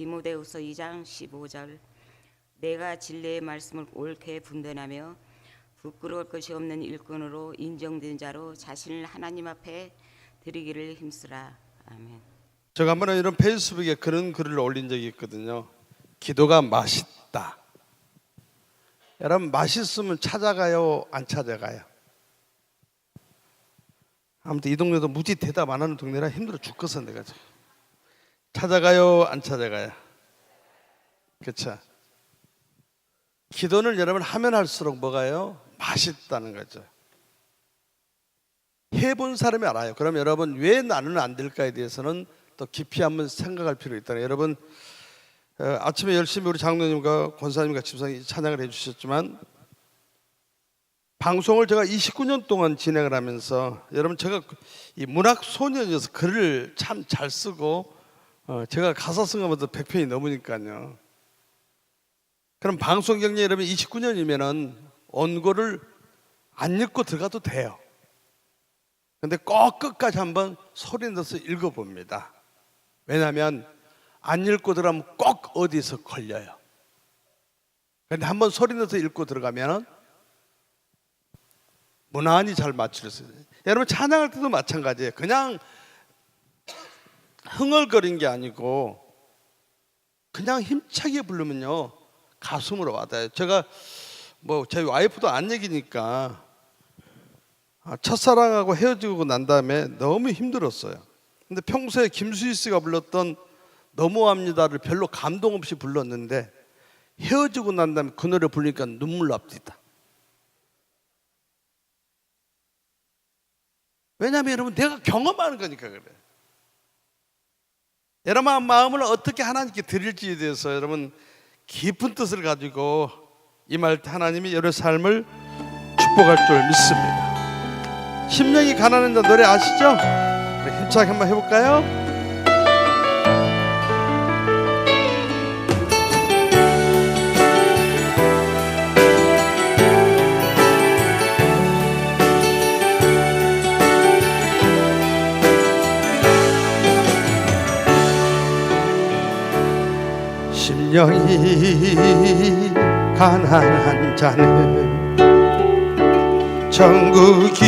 디모데후서 2장 15절. 내가 진리의 말씀을 옳게 분별하며 부끄러울 것이 없는 일꾼으로 인정된 자로 자신을 하나님 앞에 드리기를 힘쓰라. 아멘. 제가 한번은 이런 페이스북에 그런 글을 올린 적이 있거든요. 기도가 맛있다. 여러분, 맛있으면 찾아가요, 안 찾아가요? 아무튼 이 동네도 무지 대답 안 하는 동네라 힘들어 죽겠어. 내가 찾아가요, 안 찾아가요? 그렇죠? 기도는 여러분 하면 할수록 뭐가요? 맛있다는 거죠. 해본 사람이 알아요. 그럼 여러분, 왜 나는 안 될까에 대해서는 또 깊이 한번 생각할 필요가 있다. 여러분, 아침에 열심히 우리 장로님과 권사님과 집사님이 찬양을 해주셨지만, 방송을 제가 29년 동안 진행을 하면서, 여러분, 제가 이 문학 소년이어서 글을 참 잘 쓰고, 제가 가사 쓴 것보다 100편이 넘으니까요. 그럼 방송 경력 여러분 29년이면은 원고를 안 읽고 들어가도 돼요. 근데 꼭 끝까지 한번 소리 내서 읽어봅니다. 왜냐하면 안 읽고 들어가면 꼭 어디서 걸려요. 근데 한번 소리 내서 읽고 들어가면은 무난히 잘 맞출 수 있어요. 여러분, 찬양할 때도 마찬가지예요. 그냥 흥얼거린 게 아니고 그냥 힘차게 부르면요 가슴으로 와닿아요. 제가 뭐 저희 와이프도 안 얘기니까 첫사랑하고 헤어지고 난 다음에 너무 힘들었어요. 근데 평소에 김수희 씨가 불렀던 너무합니다를 별로 감동 없이 불렀는데, 헤어지고 난 다음에 그 노래 부르니까 눈물 납니다. 왜냐하면 여러분, 내가 경험하는 거니까 그래요. 여러분 마음을 어떻게 하나님께 드릴지에 대해서 여러분 깊은 뜻을 가지고 임할 때 하나님이 여러분의 삶을 축복할 줄 믿습니다. 심령이 가난한 자 노래 아시죠? 우리 힘차게 한번 해볼까요? 심령이 가난한 자는 천국이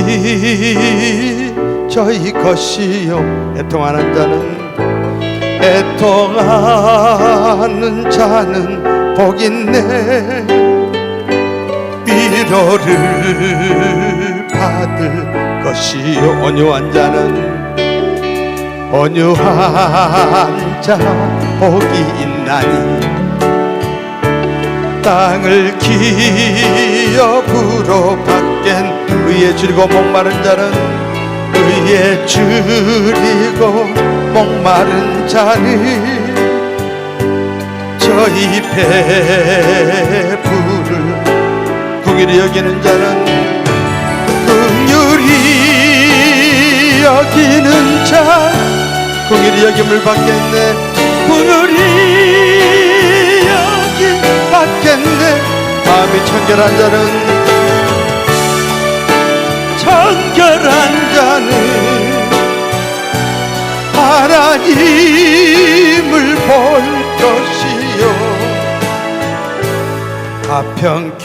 저희 것이요, 애통하는 자는 복 있네. 위로를 받을 것이요, 온유한 자 복이 있나니. 땅을 기업으로 받겐 의에 줄이고 목마른 자는 저희 배부를 긍휼히 여기는 자는 긍휼히 여김을 받겠네. 긍휼히 받겠네. 마음이 청결한 자는 하나님을 볼 것이요, 가평케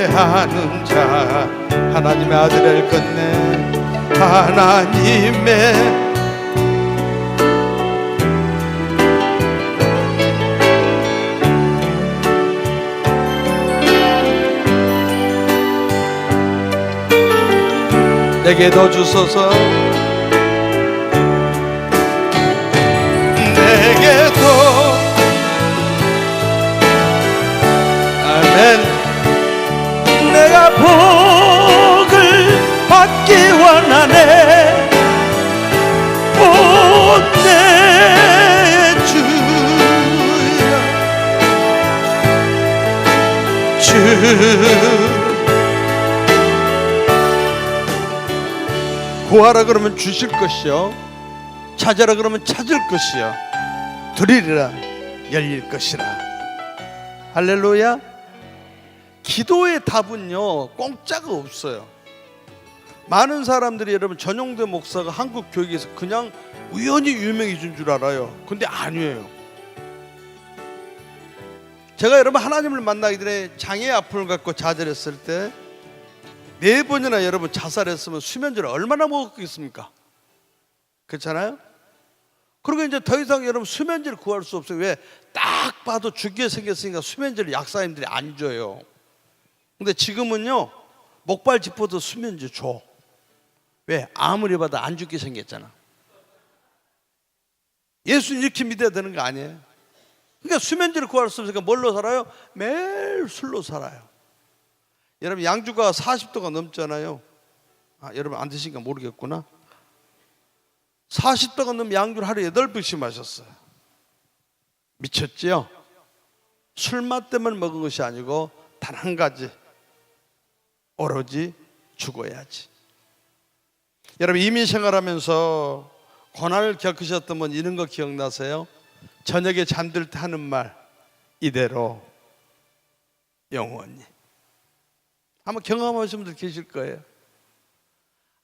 하는 자 하나님의 아들을 걷네. 하나님의 내게도 주소서, 내게도. 아멘. 내가 복을 받기 원하네. 오 내 주여, 구하라 그러면 주실 것이요, 찾으라 그러면 찾을 것이요, 두드리라 열릴 것이라. 할렐루야. 기도의 답은요 공짜가 없어요. 많은 사람들이 여러분 전용대 목사가 한국 교회에서 그냥 우연히 유명해진 줄 알아요. 근데 아니에요. 제가 여러분 하나님을 만나기 전에 장애의 아픔을 갖고 좌절했을 때 4번이나 여러분 자살했으면 수면제를 얼마나 먹었겠습니까? 그렇잖아요? 그리고 이제 더 이상 여러분 수면제를 구할 수 없어요. 왜? 딱 봐도 죽게 생겼으니까 수면제를 약사님들이 안 줘요. 근데 지금은요, 목발 짚어도 수면제 줘. 왜? 아무리 봐도 안 죽게 생겼잖아. 예수는 이렇게 믿어야 되는 거 아니에요? 그러니까 수면제를 구할 수 없으니까 뭘로 살아요? 매일 술로 살아요. 여러분 양주가 40도가 넘잖아요. 여러분 안 드시니까 모르겠구나. 40도가 넘으면 양주를 하루에 8병씩 마셨어요. 미쳤지요? 술맛 때문에 먹은 것이 아니고 단 한 가지, 오로지 죽어야지. 여러분 이민 생활하면서 고난을 겪으셨던 분 이런 거 기억나세요? 저녁에 잠들 때 하는 말, 이대로 영원히. 한번 경험하신 분들 계실 거예요.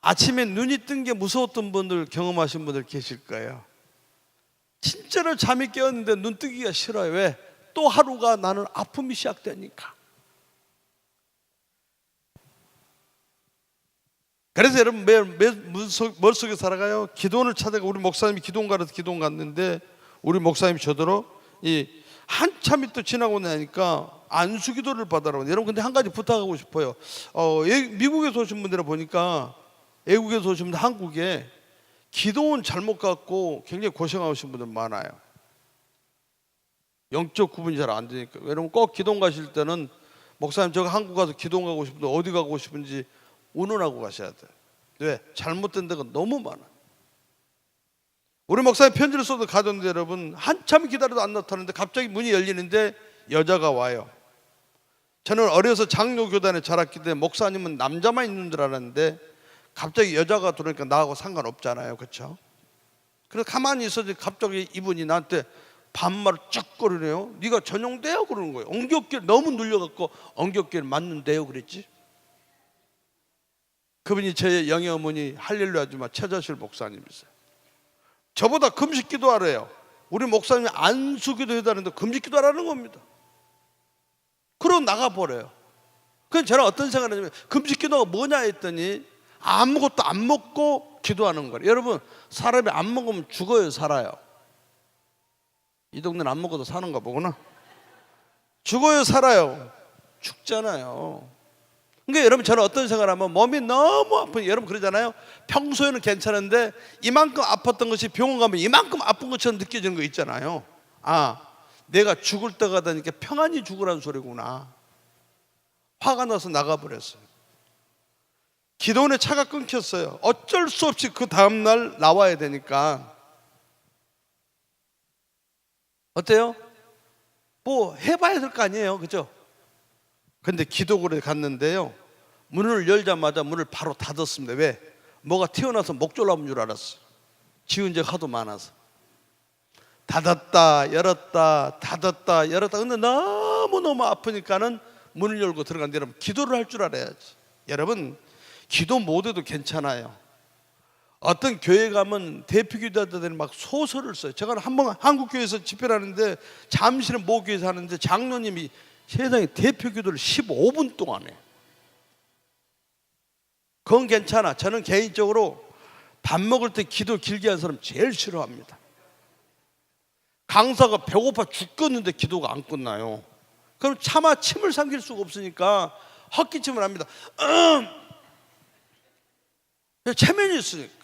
아침에 눈이 뜬 게 무서웠던 분들 경험하신 분들 계실 거예요. 진짜로 잠이 깨었는데 눈 뜨기가 싫어요. 왜? 또 하루가 나는 아픔이 시작되니까. 그래서 여러분 매일 머릿속에 살아가요. 기도원을 찾아가. 우리 목사님이 기도원 가서 기도원 갔는데 우리 목사님이 저더러 이 한참이 또 지나고 나니까 안수기도를 받으라고. 여러분 근데 한 가지 부탁하고 싶어요. 미국에서 오신 분들을 보니까 외국에서 오신 분들 한국에 기도원 잘못 갔고 굉장히 고생하신 분들 많아요. 영적 구분이 잘 안 되니까. 여러분 꼭 기도원 가실 때는 목사님 제가 한국 가서 기도원 가고 싶은데 어디 가고 싶은지 운운하고 가셔야 돼요. 왜? 잘못된 데가 너무 많아요. 우리 목사님 편지를 써도 가던데 여러분 한참 기다려도 안 나타나는데 갑자기 문이 열리는데 여자가 와요. 저는 어려서 장로교단에 자랐기 때문에 목사님은 남자만 있는 줄 알았는데 갑자기 여자가 들어오니까 나하고 상관없잖아요. 그렇죠? 그래서 가만히 있어도 갑자기 이분이 나한테 반말을 쭉 거리네요. 네가 전용돼요? 그러는 거예요. 엉겹길 너무 눌려갖고 엉겹길 맞는데요? 그랬지. 그분이 제 영의 어머니 할렐루야 아줌마 최자실 목사님이세요. 저보다 금식 기도하래요. 우리 목사님이 안수 기도해달라는데 금식 기도하라는 겁니다. 그러고 나가버려요. 그럼 저는 어떤 생각을 하냐면 금식 기도가 뭐냐 했더니 아무것도 안 먹고 기도하는 거예요. 여러분 사람이 안 먹으면 죽어요 살아요? 이 동네는 안 먹어도 사는가 보구나. 죽어요 살아요? 죽잖아요. 그러니까 여러분 저는 어떤 생각을 하면 몸이 너무 아픈, 여러분 그러잖아요. 평소에는 괜찮은데 이만큼 아팠던 것이 병원 가면 이만큼 아픈 것처럼 느껴지는 거 있잖아요. 내가 죽을 때가 되니까 평안히 죽으라는 소리구나. 화가 나서 나가버렸어요. 기도원에 차가 끊겼어요. 어쩔 수 없이 그 다음날 나와야 되니까 어때요? 뭐 해봐야 될 거 아니에요, 그죠? 근데 기도실에 갔는데요, 문을 열자마자 문을 바로 닫았습니다. 왜? 뭐가 튀어나와서 목 졸라온 줄 알았어. 지은 적 하도 많아서. 닫았다 열었다 닫았다 열었다. 근데 너무너무 아프니까는 문을 열고 들어갔는데 여러분 기도를 할 줄 알아야지. 여러분 기도 못해도 괜찮아요. 어떤 교회 가면 대표 기도자들이 막 소설을 써요. 제가 한번 한국 교회에서 집회를 하는데 잠실은 모 교회에서 하는데 장로님이 세상에 대표 기도를 15분 동안 해요. 그건 괜찮아. 저는 개인적으로 밥 먹을 때 기도 길게 하는 사람 제일 싫어합니다. 강사가 배고파 죽겠는데 기도가 안 끝나요. 그럼 차마 침을 삼킬 수가 없으니까 헛기침을 합니다. 체면이 있으니까.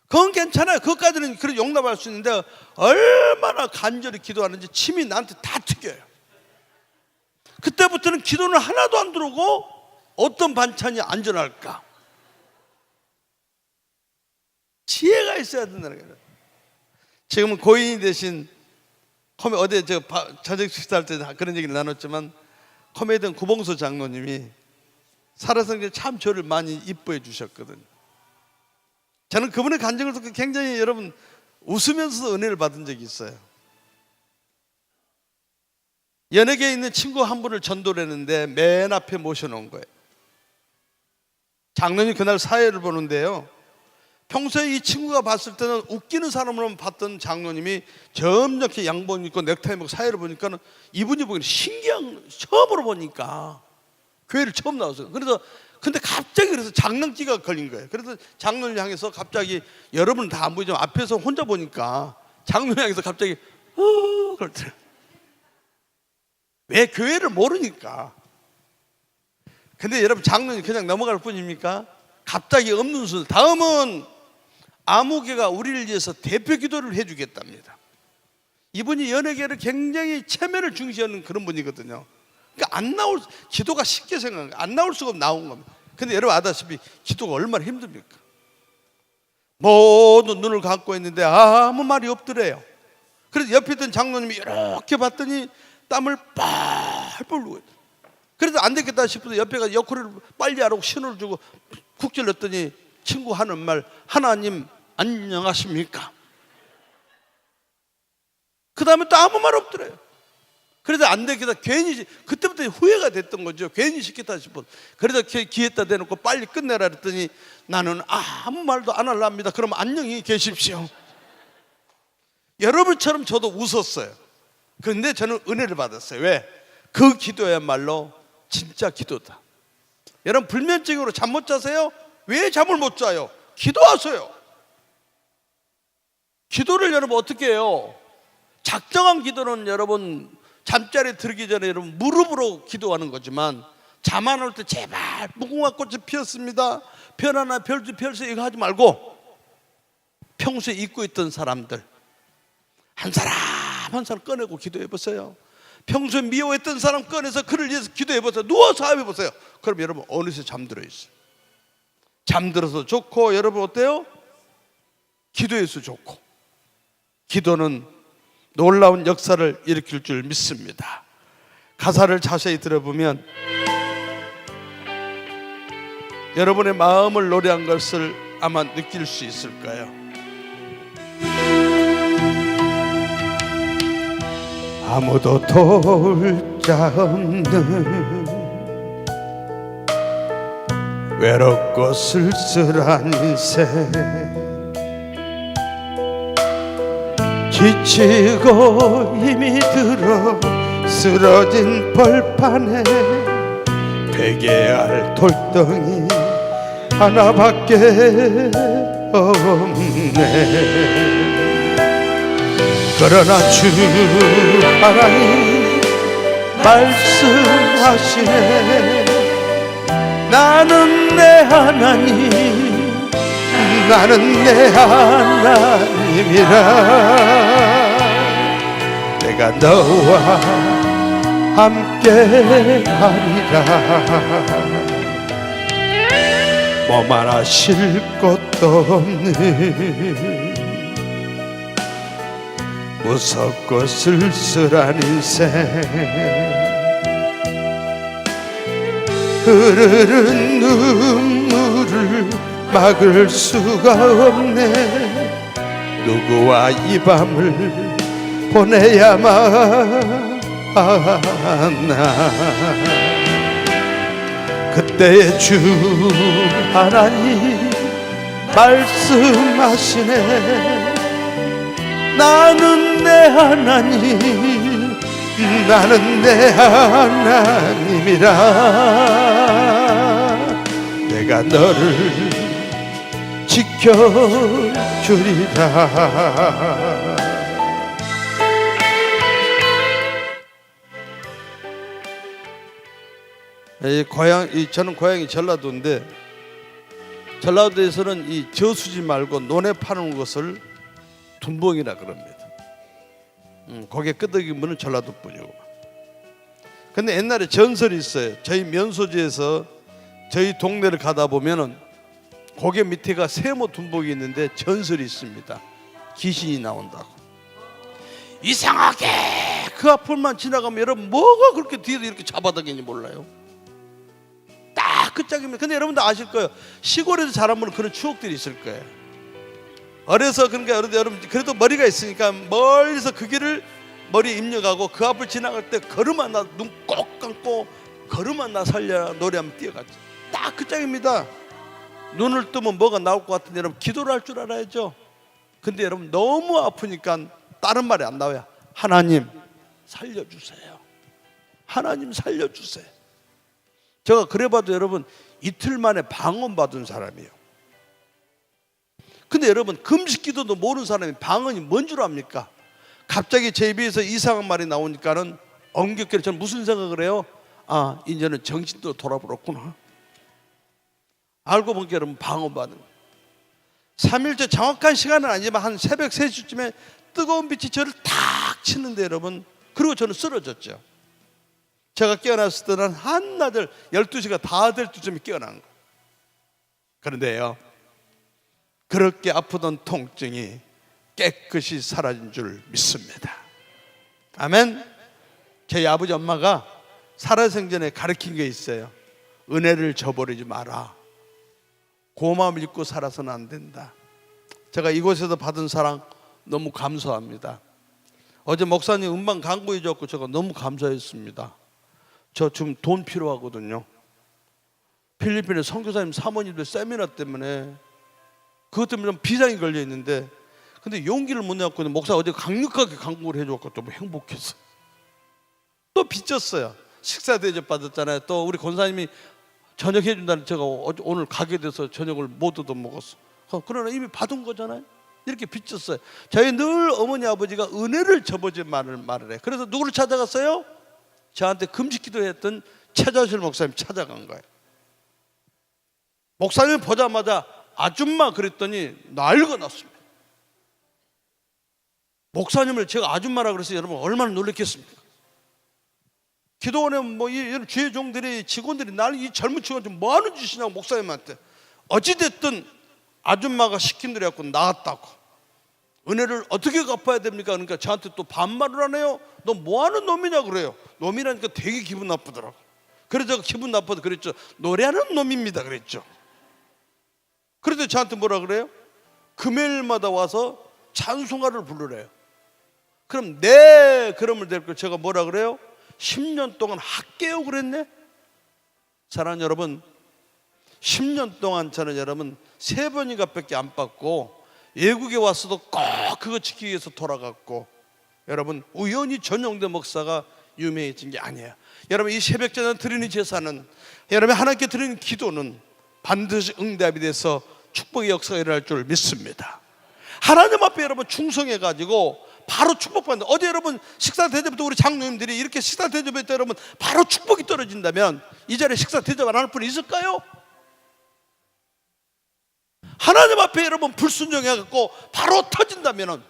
그건 괜찮아요. 그것까지는 그런 용납할 수 있는데 얼마나 간절히 기도하는지 침이 나한테 다 튀겨요. 그때부터는 기도는 하나도 안 들어오고 어떤 반찬이 안전할까? 지혜가 있어야 된다는 거예요. 지금은 고인이 되신 어제 제가 저녁 식사할 때 그런 얘기를 나눴지만 코미디언 구봉수 장로님이 살아생전에 참 저를 많이 이뻐해 주셨거든요. 저는 그분의 간증을 듣고 굉장히 여러분 웃으면서 은혜를 받은 적이 있어요. 연예계에 있는 친구 한 분을 전도를 했는데 맨 앞에 모셔놓은 거예요. 장로님 그날 사회를 보는데요, 평소에 이 친구가 봤을 때는 웃기는 사람으로만 봤던 장로님이 점점 이렇게 양복 입고 넥타이 입고 사회를 보니까는 이분이 보기에는 신기한, 처음으로 보니까 교회를 처음 나왔어요. 그래서 근데 갑자기 그래서 장난기가 걸린 거예요. 그래서 장로님 향해서 갑자기, 여러분 다 안 보이지만 앞에서 혼자 보니까 장로님 향해서 갑자기 그렇더래요. 왜? 교회를 모르니까. 근데 여러분, 장로님 그냥 넘어갈 뿐입니까? 갑자기 없는 순서. 다음은 아무개가 우리를 위해서 대표 기도를 해주겠답니다. 이분이 연예계를 굉장히 체면을 중시하는 그런 분이거든요. 그러니까 안 나올, 기도가 쉽게 생각한 거예요. 안 나올 수가 없고 나온 겁니다. 근데 여러분 아다시피 기도가 얼마나 힘듭니까? 모든 눈을 감고 있는데 아무 말이 없더래요. 그래서 옆에 있던 장로님이 이렇게 봤더니 땀을 뻘뻘 흘리고 있어요. 그래도 안 되겠다 싶어서 옆에가 옆구리를 빨리 하라고 신호를 주고 쿡 찔렀더니 친구 하는 말, 하나님 안녕하십니까? 그 다음에 또 아무 말 없더래요. 그래도 안 되겠다, 괜히, 그때부터 후회가 됐던 거죠. 괜히 시켰다 싶어서. 그래서 기회다 대놓고 빨리 끝내라 그랬더니 나는 아무 말도 안 할랍니다. 그럼 안녕히 계십시오. 여러분처럼 저도 웃었어요. 그런데 저는 은혜를 받았어요. 왜? 그 기도야말로 진짜 기도다. 여러분, 불면증으로 잠 못 자세요? 왜 잠을 못 자요? 기도하세요. 기도를 여러분 어떻게 해요? 작정한 기도는 여러분 잠자리에 들기 전에 여러분 무릎으로 기도하는 거지만, 잠 안 올 때 제발 무궁화 꽃이 피었습니다, 별하나 별주 별세 이거 하지 말고 평소에 잊고 있던 사람들 한 사람 한 사람 꺼내고 기도해 보세요. 평소에 미워했던 사람 꺼내서 그를 위해서 기도해 보세요. 누워서 해 보세요. 그럼 여러분 어느새 잠들어 있어요. 잠들어서 좋고, 여러분 어때요? 기도해서 좋고. 기도는 놀라운 역사를 일으킬 줄 믿습니다. 가사를 자세히 들어보면 여러분의 마음을 노래한 것을 아마 느낄 수 있을 거예요. 아무도 도울 자 없는 외롭고 쓸쓸한 인생, 지치고 힘이 들어 쓰러진 벌판에 베개알 돌덩이 하나밖에 없네. 그러나 주 하나님 말씀하시네. 나는 내 하나님, 나는 내 하나님이라. 내가 너와 함께 하리라. 몸 하나 쉴 곳도 없는 무섭고 쓸쓸한 인생, 흐르는 눈물을 막을 수가 없네. 누구와 이 밤을 보내야만 하나. 그때의 주 하나님 말씀하시네. 나는 내 하나님, 나는 내 하나님이라. 내가 너를 지켜주리라. 저는 고향이 전라도인데, 전라도에서는 이 저수지 말고 논에 파는 것을 둔봉이라 그럽니다. 고개 끄덕이면 전라도뿐이고. 근데 옛날에 전설이 있어요. 저희 면소지에서 저희 동네를 가다 보면은 고개 밑에가 세모 둔봉이 있는데 전설이 있습니다. 귀신이 나온다고. 이상하게 그 앞을만 지나가면 여러분 뭐가 그렇게 뒤에서 이렇게 잡아당기는지 몰라요. 딱 그 짝입니다. 근데 여러분도 아실 거예요. 시골에서 자라면 그런 추억들이 있을 거예요. 어려서, 그러니까 여러분 그래도 머리가 있으니까 멀리서 그 길을 머리에 입력하고 그 앞을 지나갈 때 걸음만 나 눈 꼭 감고 걸음만 나 살려라 노래하면 뛰어갔죠. 딱 그 짝입니다. 눈을 뜨면 뭐가 나올 것 같은데 여러분 기도를 할 줄 알아야죠. 근데 여러분 너무 아프니까 다른 말이 안 나와요. 하나님 살려주세요. 하나님 살려주세요. 제가 그래봐도 여러분 이틀 만에 방언 받은 사람이에요. 근데 여러분 금식기도도 모르는 사람이 방언이 뭔 줄 압니까? 갑자기 제 입에서 이상한 말이 나오니까는 엉겹게 저는 무슨 생각을 해요? 아, 이제는 정신도 돌아버렸구나. 알고 보니까 여러분 방언 받은 거예요. 3일째 정확한 시간은 아니지만 한 새벽 3시쯤에 뜨거운 빛이 저를 탁 치는데 여러분, 그리고 저는 쓰러졌죠. 제가 깨어났을 때는 한나절 12시가 다 될 때쯤에 깨어난 거예요. 그런데요, 그렇게 아프던 통증이 깨끗이 사라진 줄 믿습니다. 아멘. 저희 아버지 엄마가 살아생전에 가르친 게 있어요. 은혜를 저버리지 마라. 고마움 잊고 살아서는 안 된다. 제가 이곳에서 받은 사랑 너무 감사합니다. 어제 목사님 음반 광고해 줬고 제가 너무 감사했습니다. 저 지금 돈 필요하거든요. 필리핀에 선교사님 사모님들 세미나 때문에 그것 때문에 좀 비상이 걸려 있는데, 근데 용기를 못 내갖고 목사 어제 강력하게 강구를 해줬고 너무 행복했어요. 또 빚졌어요. 식사 대접 받았잖아요. 또 우리 권사님이 저녁 해준다는 제가 오늘 가게 돼서 저녁을 못 얻어 먹었어. 그러나 이미 받은 거잖아요. 이렇게 빚졌어요. 저희 늘 어머니 아버지가 은혜를 저버리지 말을 해. 그래서 누구를 찾아갔어요? 저한테 금식기도 했던 최자실 목사님 찾아간 거예요. 목사님 보자마자 아줌마 그랬더니 난리가 났습니다. 목사님을 제가 아줌마라 그래서 여러분 얼마나 놀랐겠습니까? 기도원에 뭐 이런 주의 종들이 직원들이 나를 이 젊은 친구가 좀 뭐 하는 짓이냐고 목사님한테. 어찌됐든 아줌마가 시킨 대로 해갖고 나갔다고. 은혜를 어떻게 갚아야 됩니까? 그러니까 저한테 또 반말을 하네요. 너 뭐 하는 놈이냐 그래요. 놈이라니까 되게 기분 나쁘더라고. 그래서 제가 기분 나빠도 그랬죠. 노래하는 놈입니다 그랬죠. 그래도 저한테 뭐라 그래요? 금요일마다 와서 찬송가를 부르래요. 그럼 네 그럼을 데리고 제가 뭐라 그래요? 10년 동안 학계요 그랬네. 사랑하는 여러분, 10년 동안 저는 여러분 3번인가 밖에 안 받고 외국에 왔어도 꼭 그거 지키기 위해서 돌아갔고, 여러분 우연히 전용대 목사가 유명해진 게 아니에요. 여러분 이 새벽전에 드리는 제사는, 여러분 하나님께 드리는 기도는 반드시 응답이 돼서 축복의 역사가 일어날 줄 믿습니다. 하나님 앞에 여러분 충성해가지고 바로 축복받는다. 어제 여러분 식사 대접부터 우리 장로님들이 이렇게 식사 대접할 때 여러분 바로 축복이 떨어진다면 이 자리에 식사 대접 안 할 분이 있을까요? 하나님 앞에 여러분 불순종해갖고 바로 터진다면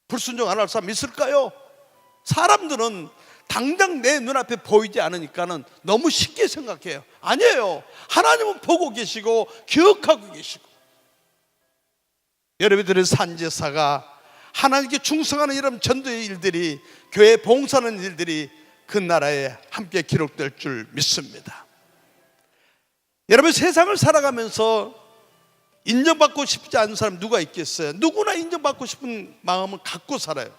불순종 안 할 사람 있을까요? 사람들은 당장 내 눈앞에 보이지 않으니까는 너무 쉽게 생각해요. 아니에요. 하나님은 보고 계시고 기억하고 계시고, 여러분들의 산제사가 하나님께 충성하는 이런 전도의 일들이, 교회 봉사하는 일들이 그 나라에 함께 기록될 줄 믿습니다. 여러분 세상을 살아가면서 인정받고 싶지 않은 사람 누가 있겠어요? 누구나 인정받고 싶은 마음을 갖고 살아요.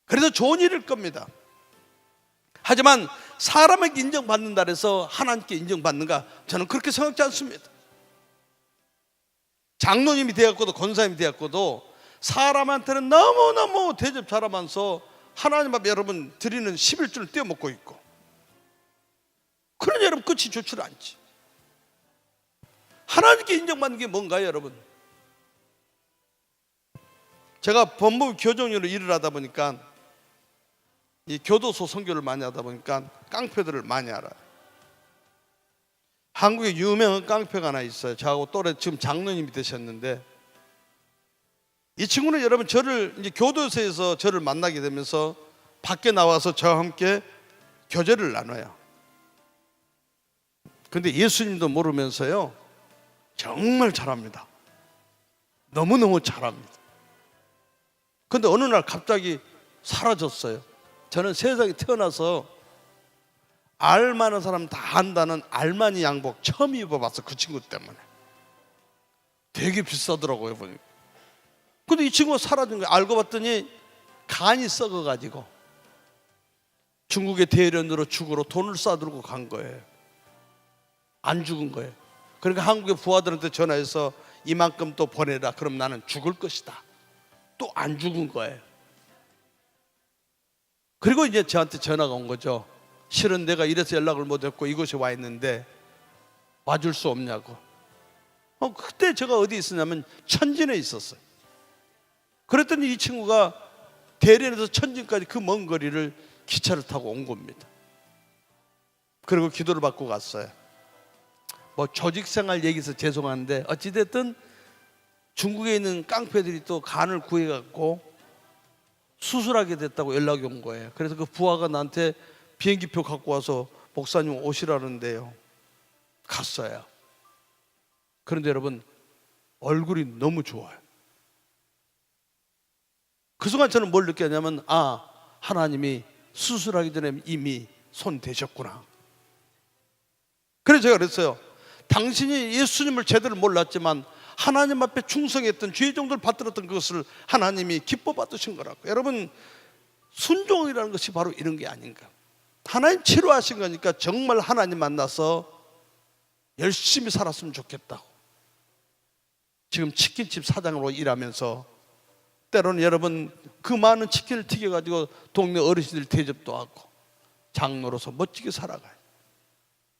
그래서 좋은 일일 겁니다. 하지만 사람에게 인정받는다 해서 하나님께 인정받는가? 저는 그렇게 생각지 않습니다. 장로님이 되었고도 권사님이 되었고도 사람한테는 너무너무 대접 잘하면서 하나님 앞에 여러분 드리는 11조를 떼어먹고 있고, 그러니 여러분 끝이 좋지 않지. 하나님께 인정받는 게 뭔가요 여러분? 제가 법무부 교정으로 일을 하다 보니까 이 교도소 선교를 많이 하다 보니까 깡패들을 많이 알아요. 한국에 유명한 깡패가 하나 있어요. 저하고 또래 지금 장로님이 되셨는데, 이 친구는 여러분 저를 이제 교도소에서 저를 만나게 되면서 밖에 나와서 저와 함께 교제를 나눠요. 근데 예수님도 모르면서요 정말 잘합니다. 너무너무 잘합니다. 근데 어느 날 갑자기 사라졌어요. 저는 세상에 태어나서 알 많은 사람 다 안다는 알마니 양복 처음 입어봤어. 그 친구 때문에. 되게 비싸더라고요 보니까. 근데 이 친구가 사라진 거예요. 알고 봤더니 간이 썩어가지고 중국의 대련으로 죽으러 돈을 싸들고 간 거예요. 안 죽은 거예요. 그러니까 한국의 부하들한테 전화해서 이만큼 또 보내라. 그럼 나는 죽을 것이다. 또 안 죽은 거예요. 그리고 이제 저한테 전화가 온 거죠. 실은 내가 이래서 연락을 못했고 이곳에 와 있는데 와줄 수 없냐고. 그때 제가 어디 있었냐면 천진에 있었어요. 그랬더니 이 친구가 대련에서 천진까지 그 먼 거리를 기차를 타고 온 겁니다. 그리고 기도를 받고 갔어요. 뭐 조직생활 얘기해서 죄송한데 어찌됐든 중국에 있는 깡패들이 또 간을 구해갖고 수술하게 됐다고 연락이 온 거예요. 그래서 그 부하가 나한테 비행기표 갖고 와서 목사님 오시라는데요. 갔어요. 그런데 여러분 얼굴이 너무 좋아요. 그 순간 저는 뭘 느꼈냐면 하나님이 수술하기 전에 이미 손 대셨구나. 그래서 제가 그랬어요. 당신이 예수님을 제대로 몰랐지만 하나님 앞에 충성했던 주의 종들 받들었던 그것을 하나님이 기뻐 받으신 거라고. 여러분 순종이라는 것이 바로 이런 게 아닌가. 하나님 치료하신 거니까 정말 하나님 만나서 열심히 살았으면 좋겠다고. 지금 치킨집 사장으로 일하면서 때로는 여러분 그 많은 치킨을 튀겨가지고 동네 어르신들 대접도 하고 장로로서 멋지게 살아가요.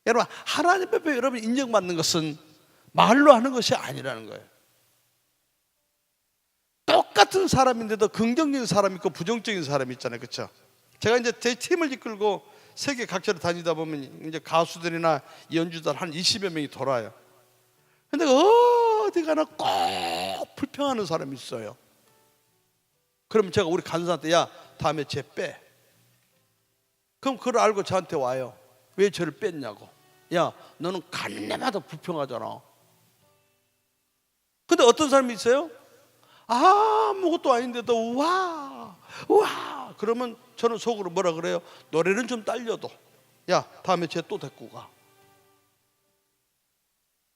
여러분 하나님 앞에 여러분 인정받는 것은 말로 하는 것이 아니라는 거예요. 똑같은 사람인데도 긍정적인 사람이 있고 부정적인 사람이 있잖아요. 그렇죠? 제가 이제 제 팀을 이끌고 세계 각지를 다니다 보면 이제 가수들이나 연주자 한 20여 명이 돌아요. 근데 어디 가나 꼭 불평하는 사람이 있어요. 그러면 제가 우리 간사한테 야 다음에 쟤 빼. 그럼 그걸 알고 저한테 와요. 왜 저를 뺐냐고. 야 너는 가는 데마다 불평하잖아. 근데 어떤 사람이 있어요? 아무것도 아닌데도 와 그러면 저는 속으로 뭐라 그래요? 노래는 좀 딸려도 야 다음에 쟤 또 데리고 가.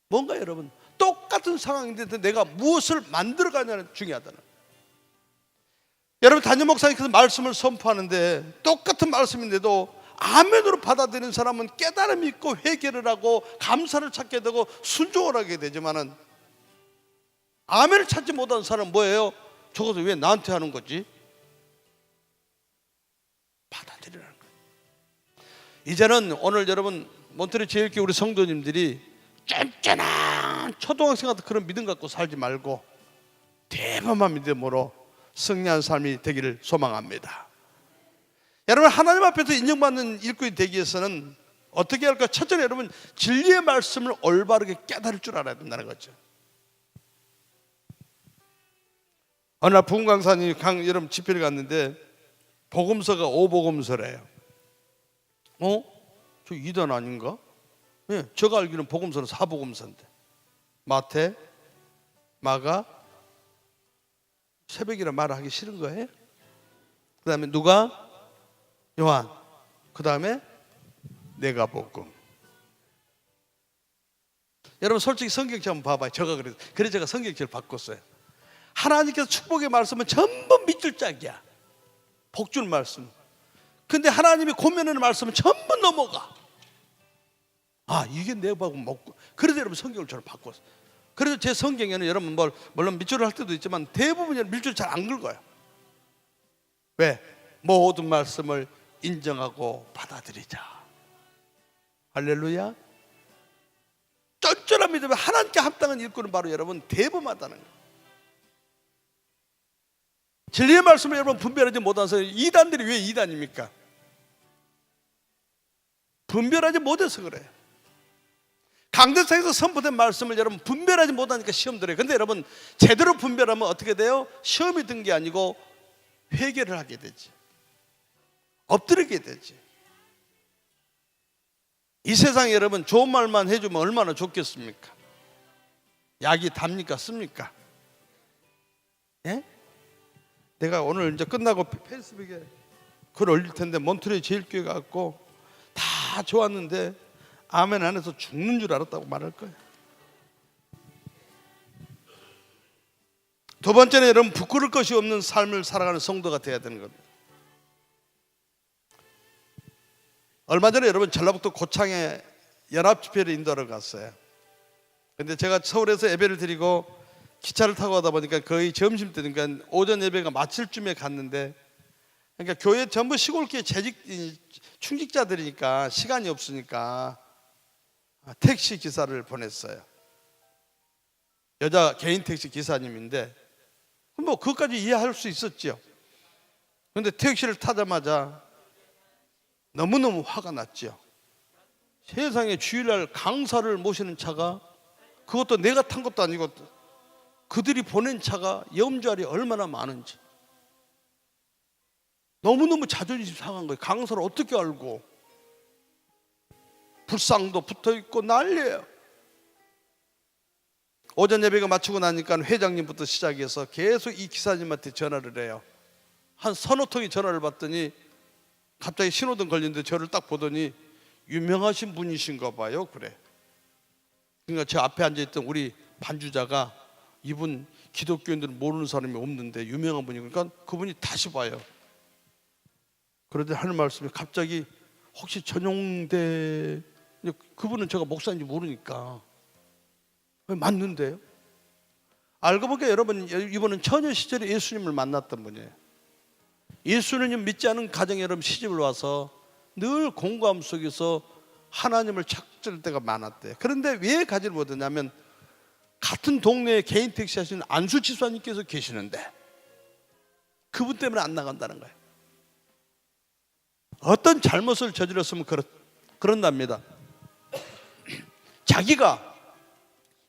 뭔가 여러분 똑같은 상황인데 내가 무엇을 만들어가냐는 중요하다는. 여러분 담임 목사님께서 말씀을 선포하는데 똑같은 말씀인데도 아멘으로 받아들이는 사람은 깨달음이 있고 회개를 하고 감사를 찾게 되고 순종을 하게 되지만은 아멘을 찾지 못하는 사람은 뭐예요? 저것을 왜 나한테 하는 거지? 받아들이라는 거예요. 이제는 오늘 여러분 몬트리 제일교회 우리 성도님들이 쫀쫀한 초등학생 같은 그런 믿음 갖고 살지 말고 대범한 믿음으로 승리한 삶이 되기를 소망합니다. 여러분 하나님 앞에서 인정받는 일꾼이 되기 위해서는 어떻게 할까? 첫째 여러분 진리의 말씀을 올바르게 깨달을 줄 알아야 된다는 거죠. 어느 날 부흥 강사님이 여러분 집회를 갔는데 복음서가 5복음서래요. 저 2단 아닌가? 예, 제가 알기로는 복음서는 4복음서인데 마태, 마가, 새벽이라 말하기 싫은 거예요. 그 다음에 누가? 요한. 그 다음에 내가복음. 여러분 솔직히 성경책 한번 봐봐요. 제가 그래서 제가 성경책을 바꿨어요. 하나님께서 축복의 말씀은 전부 밑줄 짝이야. 복줄 말씀. 근데 하나님이 고면하는 말씀은 전부 넘어가. 이게 내 복음 먹고. 그래서 여러분 성경을 저는 바꿨어요. 그래서 제 성경에는 여러분 물론 밑줄을 할 때도 있지만 대부분 밑줄 잘 안 긁어요. 왜? 모든 말씀을 인정하고 받아들이자. 할렐루야. 쫀쫀한 믿음에 하나님께 합당한 일꾼은 바로 여러분 대범하다는 거예요. 진리의 말씀을 여러분 분별하지 못해서 이단들이 왜 이단입니까? 분별하지 못해서 그래요. 강대상에서 선포된 말씀을 여러분 분별하지 못하니까 시험 들어요. 근데 여러분 제대로 분별하면 어떻게 돼요? 시험이 든 게 아니고 회개를 하게 되지. 엎드리게 되지. 이 세상에 여러분 좋은 말만 해주면 얼마나 좋겠습니까? 약이 답니까? 씁니까? 예? 내가 오늘 이제 끝나고 페이스북에 글 올릴 텐데 몬트리올 제일교회 갖고 다 좋았는데 아멘 안 해서 죽는 줄 알았다고 말할 거예요. 두 번째는 여러분 부끄러울 것이 없는 삶을 살아가는 성도가 되어야 되는 겁니다. 얼마 전에 여러분 전라북도 고창에 연합 집회를 인도하러 갔어요. 근데 제가 서울에서 예배를 드리고 기차를 타고 가다 보니까 거의 점심 때니까 오전 예배가 마칠 쯤에 갔는데, 그러니까 교회 전부 시골교회 충직자들이니까 시간이 없으니까 택시 기사를 보냈어요. 여자 개인 택시 기사님인데 뭐 그것까지 이해할 수 있었죠. 그런데 택시를 타자마자 너무너무 화가 났죠. 세상에 주일날 강사를 모시는 차가, 그것도 내가 탄 것도 아니고 그들이 보낸 차가 염자리 얼마나 많은지 너무너무 자존심 상한 거예요. 강사를 어떻게 알고, 불상도 붙어있고 난리예요. 오전 예배가 마치고 나니까 회장님부터 시작해서 계속 이 기사님한테 전화를 해요. 한 서너 통의 전화를 받더니 갑자기 신호등 걸리는데 저를 딱 보더니 유명하신 분이신가 봐요. 그래. 그러니까 제 앞에 앉아있던 우리 반주자가, 이분 기독교인들은 모르는 사람이 없는데 유명한 분이, 그러니까 그분이 다시 봐요. 그런데 하는 말씀이 갑자기 혹시 전용대, 그분은 제가 목사인지 모르니까 맞는데요. 알고 보니까 여러분, 이분은 처녀 시절에 예수님을 만났던 분이에요. 예수님 믿지 않은 가정에 여러분 시집을 와서 늘 공고함 속에서 하나님을 찾을 때가 많았대요. 그런데 왜 가지를 못했냐면 같은 동네에 개인 택시 하시는 안수 집사님께서 계시는데 그분 때문에 안 나간다는 거예요. 어떤 잘못을 저질렀으면 그런답니다. 자기가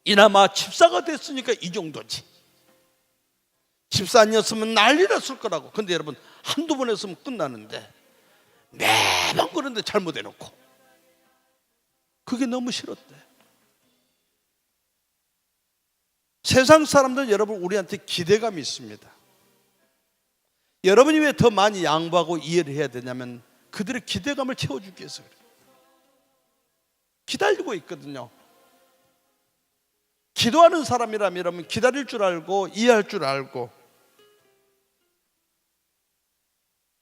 이나마 집사가 됐으니까 이 정도지, 집사 아니었으면 난리 났을 거라고. 근데 여러분, 한두 번 했으면 끝나는데 매번 그런데 잘못해놓고, 그게 너무 싫었대. 세상 사람들은 여러분 우리한테 기대감이 있습니다. 여러분이 왜 더 많이 양보하고 이해를 해야 되냐면 그들의 기대감을 채워주기 위해서 그래요. 기다리고 있거든요. 기도하는 사람이라면 여러분 기다릴 줄 알고 이해할 줄 알고,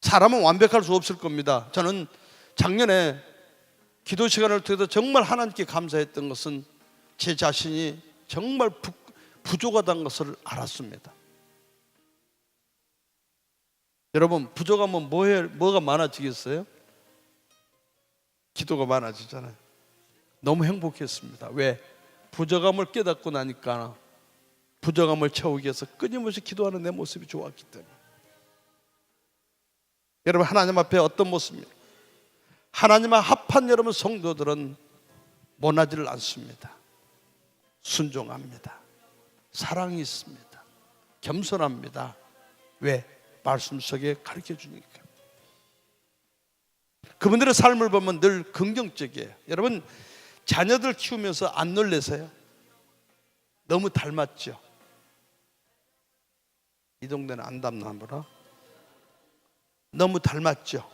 사람은 완벽할 수 없을 겁니다. 저는 작년에 기도 시간을 통해서 정말 하나님께 감사했던 것은 제 자신이 정말 부족하다는 것을 알았습니다. 여러분, 부족하면 뭐가 많아지겠어요? 기도가 많아지잖아요. 너무 행복했습니다. 왜? 부족함을 깨닫고 나니까 부족함을 채우기 위해서 끊임없이 기도하는 내 모습이 좋았기 때문에. 여러분, 하나님 앞에 어떤 모습입니까? 하나님과 합한 여러분 성도들은 모나지를 않습니다. 순종합니다. 사랑이 있습니다. 겸손합니다. 왜? 말씀 속에 가르쳐 주니까. 그분들의 삶을 보면 늘 긍정적이에요. 여러분, 자녀들 키우면서 안 놀래세요? 너무 닮았죠? 이 동네는 안 닮나 보라. 너무 닮았죠?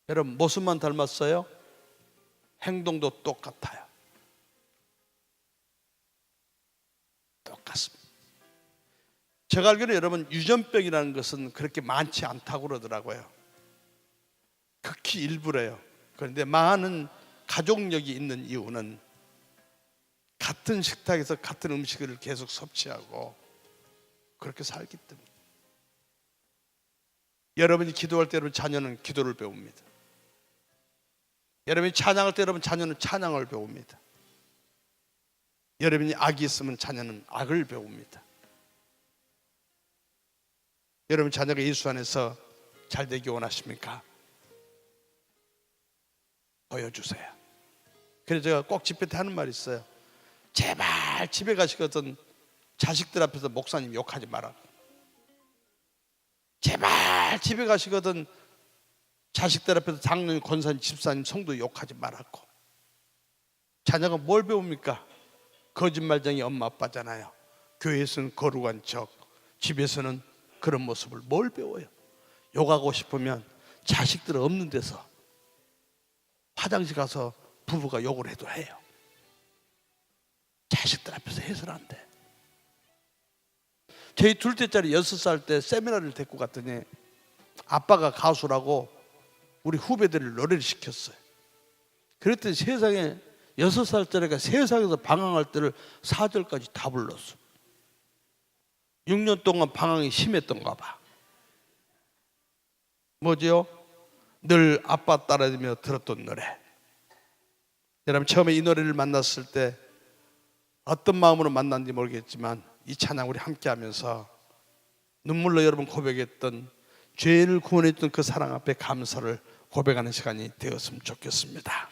여러분, 모습만 닮았어요? 행동도 똑같아요. 똑같습니다. 제가 알기로 여러분, 유전병이라는 것은 그렇게 많지 않다고 그러더라고요. 극히 일부래요. 그런데 많은 가족력이 있는 이유는 같은 식탁에서 같은 음식을 계속 섭취하고 그렇게 살기 때문에. 여러분이 기도할 때 여러분 자녀는 기도를 배웁니다. 여러분이 찬양할 때 여러분 자녀는 찬양을 배웁니다. 여러분이 악이 있으면 자녀는 악을 배웁니다. 여러분 자녀가 예수 안에서 잘 되기 원하십니까? 보여주세요. 그래서 제가 꼭 집회 때 하는 말이 있어요. 제발 집에 가시거든 자식들 앞에서 목사님 욕하지 마라. 제발 집에 가시거든 자식들 앞에서 장로님, 권사님, 집사님, 성도 욕하지 말라고. 자녀가 뭘 배웁니까? 거짓말쟁이 엄마 아빠잖아요. 교회에서는 거룩한 척, 집에서는 그런 모습을 뭘 배워요? 욕하고 싶으면 자식들 없는 데서 화장실 가서 부부가 욕을 해도 해요. 자식들 앞에서 해서는 안 돼. 저희 둘째짜리 6살 때 세미나를 데리고 갔더니 아빠가 가수라고 우리 후배들을 노래를 시켰어요. 그랬더니 세상에 6살짜리가 세상에서 방황할 때를 4절까지 다 불렀어. 6년 동안 방황이 심했던가 봐. 뭐지요? 늘 아빠 따라다니며 들었던 노래. 여러분 처음에 이 노래를 만났을 때 어떤 마음으로 만났는지 모르겠지만 이 찬양 우리 함께 하면서 눈물로 여러분 고백했던 죄를 구원했던 그 사랑 앞에 감사를 고백하는 시간이 되었으면 좋겠습니다.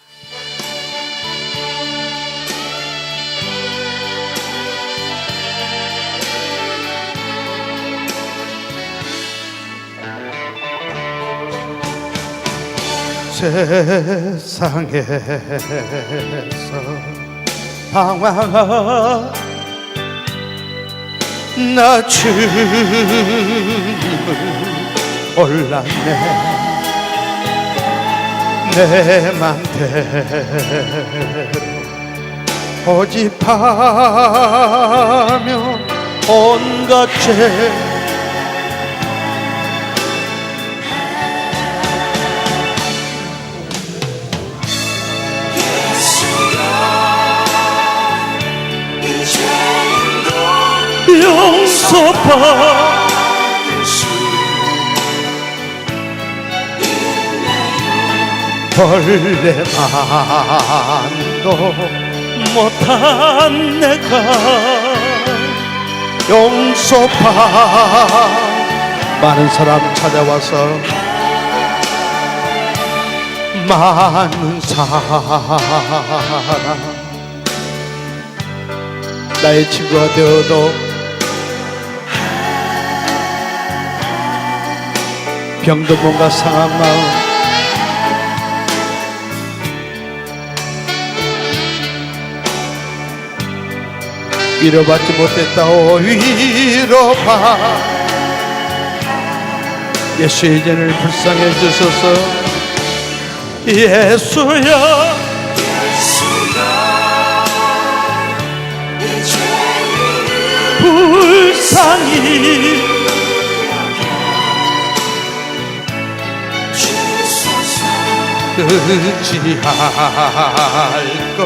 세상에서 방황한 나 주님을 몰랐네. 내 맘대로 고집하며 온갖 죄 용서받으시 벌레만도 못한 내가 용서받 많은 사람 찾아와서 많은 사람 나의 친구가 되어도 병도 뭔가 상한 마음 위로받지 못했다오. 위로받 예수의 이전을 불쌍해 주소서. 예수야 불쌍히 의지할 것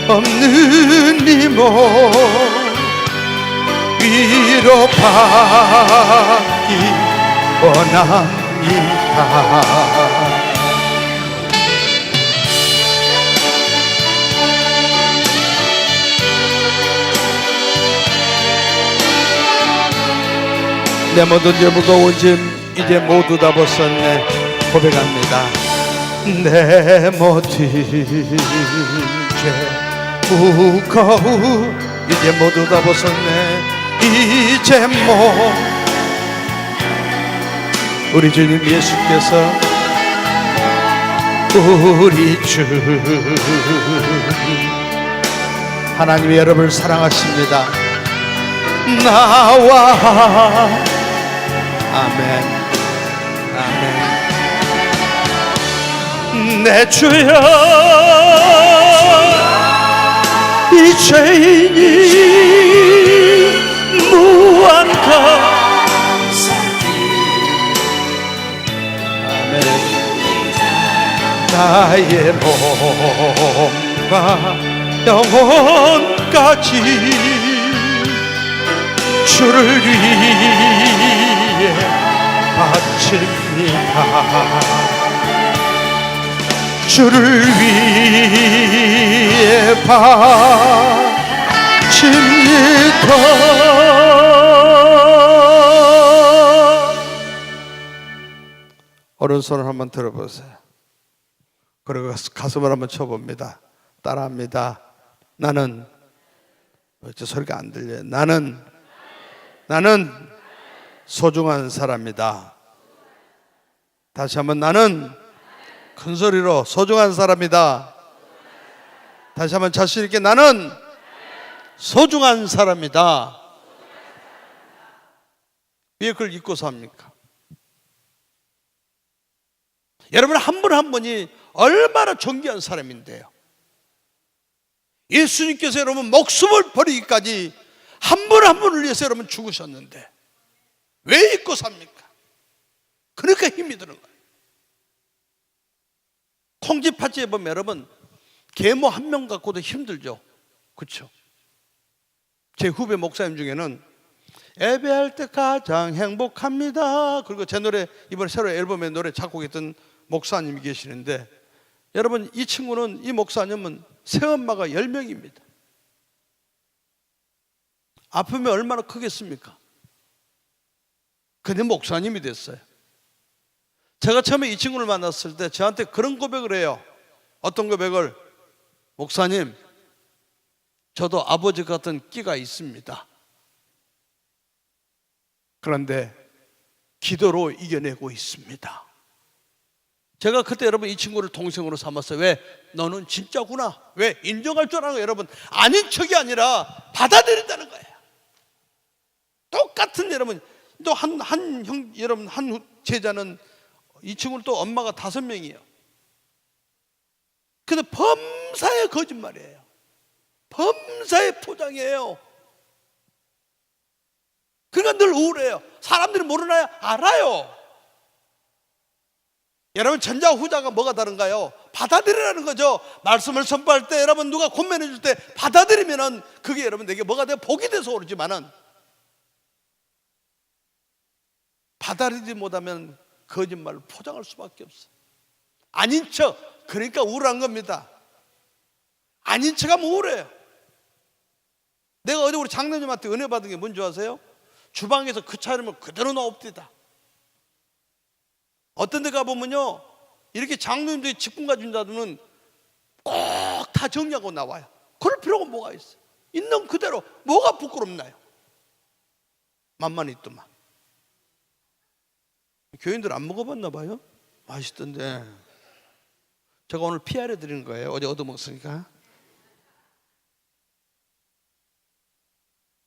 없는 이모 위로받기 원합니다. 내 모든 죄 무거운 짐 이제 모두 다 벗었네. 고백합니다. 내 모든 죄 무거운 이제 모두 다 벗었네. 이제 우리 주님 예수께서 우리 주 하나님이 여러분을 사랑하십니다. 나와 아멘 아멘. 내 주여 이 죄인이 무한가 아멘. 나의 몸과 영혼까지 주를 위해 바칩니다. 주를 위해 바칩니다. 오른손을 한번 들어보세요. 그리고 가슴을 한번 쳐봅니다. 따라합니다. 나는 저 소리가 안 들려요. 나는 소중한 사람이다. 다시 한번 나는 큰 소리로 소중한 사람이다. 다시 한번 자신 있게 나는 소중한 사람이다. 왜 그걸 잊고 삽니까? 여러분 한 분 한 분이 얼마나 존귀한 사람인데요. 예수님께서 여러분 목숨을 버리기까지 한 분 한 분을 위해서 여러분 죽으셨는데 왜 잊고 삽니까? 그러니까 힘이 드는 거예요. 콩쥐팥쥐에 보면 여러분 계모 한 명 갖고도 힘들죠. 그렇죠? 제 후배 목사님 중에는 예배할 때 가장 행복합니다. 그리고 제 노래 이번에 새로 앨범에 노래 작곡했던 목사님이 계시는데, 여러분 이 친구는, 이 목사님은 새엄마가 10명입니다. 아프면 얼마나 크겠습니까? 근데 목사님이 됐어요. 제가 처음에 이 친구를 만났을 때 저한테 그런 고백을 해요. 어떤 고백을? 목사님, 저도 아버지 같은 끼가 있습니다. 그런데 기도로 이겨내고 있습니다. 제가 그때 여러분 이 친구를 동생으로 삼았어요. 왜? 너는 진짜구나. 왜? 인정할 줄 아는 거예요. 여러분, 아닌 척이 아니라 받아들인다는 거예요. 똑같은, 여러분 또 여러분 한 제자는, 이 친구는 또 엄마가 5명이에요. 근데 범사의 거짓말이에요. 범사의 포장이에요. 그러니까 늘 우울해요. 사람들이 모르나요? 알아요. 여러분 전자 후자가 뭐가 다른가요? 받아들이라는 거죠. 말씀을 선포할 때 여러분 누가 권면해 줄 때 받아들이면은 그게 여러분 내게 뭐가 돼? 복이 돼서 오르지만은, 받아들이지 못하면 거짓말을 포장할 수밖에 없어요. 아닌 척, 그러니까 우울한 겁니다. 아닌 척하면 우울해요. 내가 어제 우리 장로님한테 은혜 받은 게 뭔지 아세요? 주방에서 그 차림을 그대로 놔옵디다. 어떤 데 가보면요, 이렇게 장로님들이 직분 가진 자들은 꼭 다 정리하고 나와요. 그럴 필요가 뭐가 있어요? 있는 그대로. 뭐가 부끄럽나요? 만만히 있더만. 교인들 안 먹어봤나 봐요? 맛있던데. 제가 오늘 피하려 드리는 거예요. 어제 얻어먹었으니까.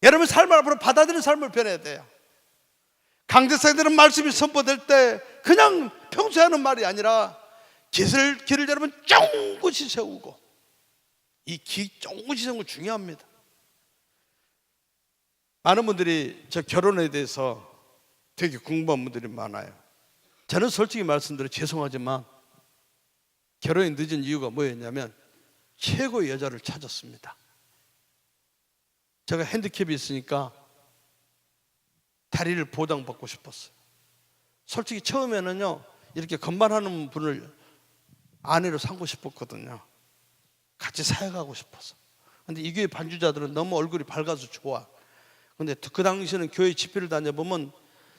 여러분 삶을 앞으로 받아들이는 삶을 변해야 돼요. 강대상들은 말씀이 선포될 때 그냥 평소에 하는 말이 아니라 길을 여러분 쫑긋이 세우고, 이 쫑긋이 세우는 거 중요합니다. 많은 분들이 저 결혼에 대해서 되게 궁금한 분들이 많아요. 저는 솔직히 말씀드려 죄송하지만 결혼이 늦은 이유가 뭐였냐면 최고의 여자를 찾았습니다. 제가 핸디캡이 있으니까 다리를 보장받고 싶었어요. 솔직히 처음에는요, 이렇게 건반하는 분을 아내로 삼고 싶었거든요. 같이 사역하고 싶어서. 근데 이 교회 반주자들은 너무 얼굴이 밝아서 좋아. 근데 그 당시에는 교회 집회를 다녀보면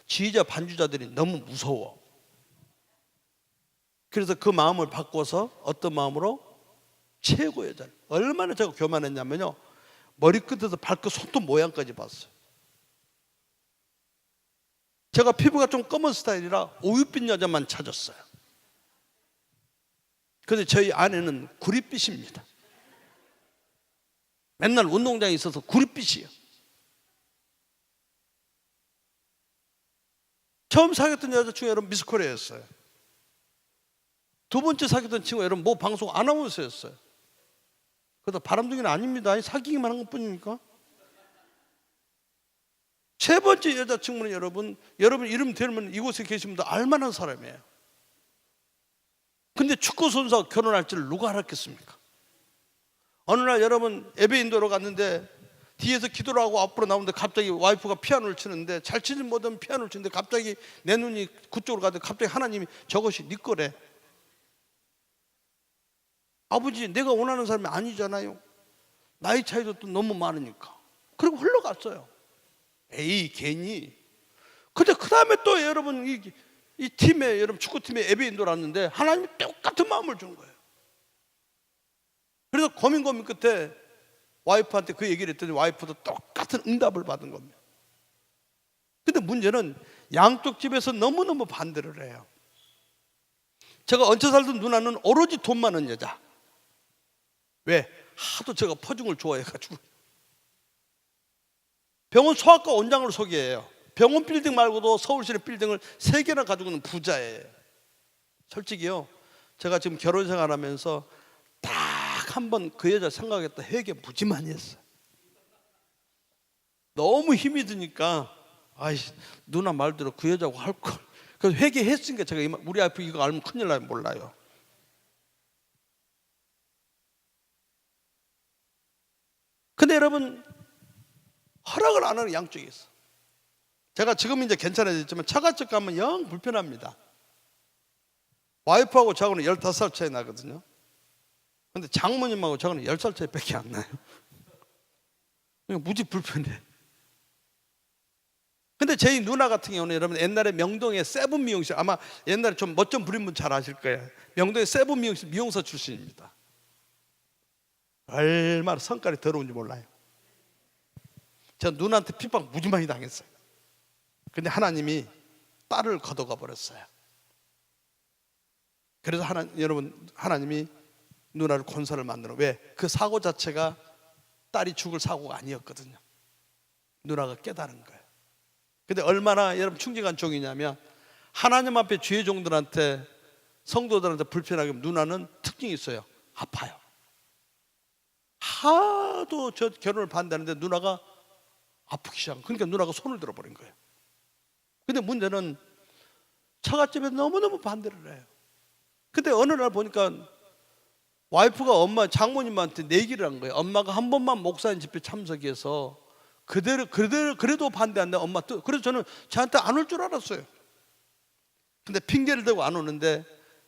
지휘자 반주자들이 너무 무서워. 그래서 그 마음을 바꿔서 어떤 마음으로? 최고의 여자를. 얼마나 제가 교만했냐면요, 머리끝에서 발끝 손톱 모양까지 봤어요. 제가 피부가 좀 검은 스타일이라 오윳빛 여자만 찾았어요. 그런데 저희 아내는 구릿빛입니다. 맨날 운동장에 있어서 구릿빛이에요. 처음 사귀었던 여자 중에 여러분 미스 코리아였어요. 두 번째 사귀었던 친구가 여러분 뭐 방송 아나운서였어요. 그래도 바람둥이는 아닙니다. 사귀기만 한 것뿐이니까. 세 번째 여자친구는 여러분 이름 들으면 이곳에 계신 분들 알만한 사람이에요. 근데 축구 선수와 결혼할 줄 누가 알았겠습니까? 어느 날 여러분 예배 인도로 갔는데 뒤에서 기도를 하고 앞으로 나오는데 갑자기 와이프가 피아노를 치는데, 잘 치지 못하면 피아노를 치는데 갑자기 내 눈이 그쪽으로 가더니 갑자기 하나님이 저것이 네 거래. 아버지, 내가 원하는 사람이 아니잖아요. 나이 차이도 또 너무 많으니까. 그리고 흘러갔어요. 에이, 괜히. 근데 그 다음에 또 여러분 이 팀에, 여러분 축구팀에 예배 인도를 왔는데 하나님이 똑같은 마음을 준 거예요. 그래서 고민 끝에 와이프한테 그 얘기를 했더니 와이프도 똑같은 응답을 받은 겁니다. 근데 문제는 양쪽 집에서 너무너무 반대를 해요. 제가 얹혀 살던 누나는 오로지 돈 많은 여자. 왜? 하도 제가 퍼중을 좋아해가지고. 병원 소아과 원장을 소개해요. 병원 빌딩 말고도 서울시내 빌딩을 3개나 가지고 있는 부자예요. 솔직히요, 제가 지금 결혼 생활하면서 딱 한 번 그 여자 생각했다 회개 무지 많이 했어요. 너무 힘이 드니까 누나 말대로 그 여자하고 할걸. 그래서 회개했으니까 제가 우리 아이프 이거 알면 큰일 나요. 몰라요. 근데 여러분 허락을 안 하는 양쪽이 있어. 제가 지금 이제 괜찮아졌지만 처갓집 가면 영 불편합니다. 와이프하고 저하고는 15살 차이 나거든요. 근데 장모님하고 저하고는 10살 차이밖에 안 나요. 무지 불편해. 근데 저희 누나 같은 경우는 여러분 옛날에 명동에 세븐 미용실, 아마 옛날에 좀 멋좀 부린 분 잘 아실 거예요. 명동에 세븐 미용실 미용사 출신입니다. 얼마나 성깔이 더러운지 몰라요. 저 누나한테 핍박 무지 많이 당했어요. 근데 하나님이 딸을 걷어가 버렸어요. 그래서 여러분 하나님이 누나를 권사를 만들어. 왜? 그 사고 자체가 딸이 죽을 사고가 아니었거든요. 누나가 깨달은 거예요. 근데 얼마나 여러분 충직한 종이냐면 하나님 앞에 주의 종들한테 성도들한테 불편하게 하면 누나는 특징이 있어요. 아파요. 하도 저 결혼을 반대하는데 누나가 아프기 시작한. 그러니까 누나가 손을 들어버린 거예요. 근데 문제는 처갓집에 너무너무 반대를 해요. 근데 어느 날 보니까 와이프가 엄마 장모님한테 내기를 한 거예요. 엄마가 한 번만 목사님 집회 참석해서 그래도 반대한다. 엄마 뜻. 그래서 저는 저한테 안 올 줄 알았어요. 근데 핑계를 대고 안 오는데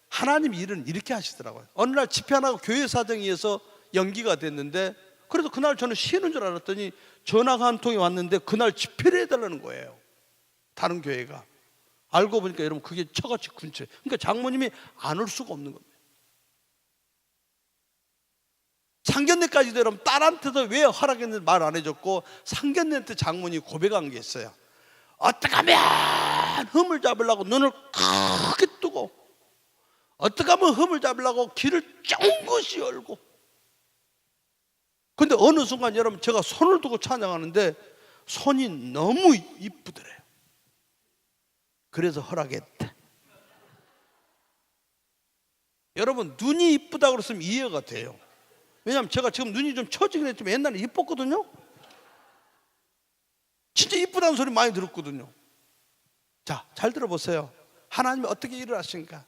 하나님 일은 이렇게 하시더라고요. 어느 날 집회 하나가 교회 사정에 의해서 연기가 됐는데, 그래서 그날 저는 쉬는 줄 알았더니 전화가 한 통이 왔는데 그날 집회를 해달라는 거예요. 다른 교회가. 알고 보니까 여러분 그게 처갓집 근처에. 그러니까 장모님이 안 올 수가 없는 겁니다. 상견례까지도 여러분 딸한테도 왜 허락했는지 말 안 해줬고, 상견례 때 장모님이 고백한 게 있어요. 어떻게 하면 흠을 잡으려고 눈을 크게 뜨고, 어떻게 하면 흠을 잡으려고 귀를 쫑긋이 열고. 근데 어느 순간 여러분 제가 손을 두고 찬양하는데 손이 너무 이쁘더래요. 그래서 허락했대. 여러분 눈이 이쁘다고 그랬으면 이해가 돼요. 왜냐하면 제가 지금 눈이 좀 처지긴 했지만 옛날에 이뻤거든요. 진짜 이쁘다는 소리 많이 들었거든요. 자, 잘 들어보세요. 하나님이 어떻게 일을 하신가.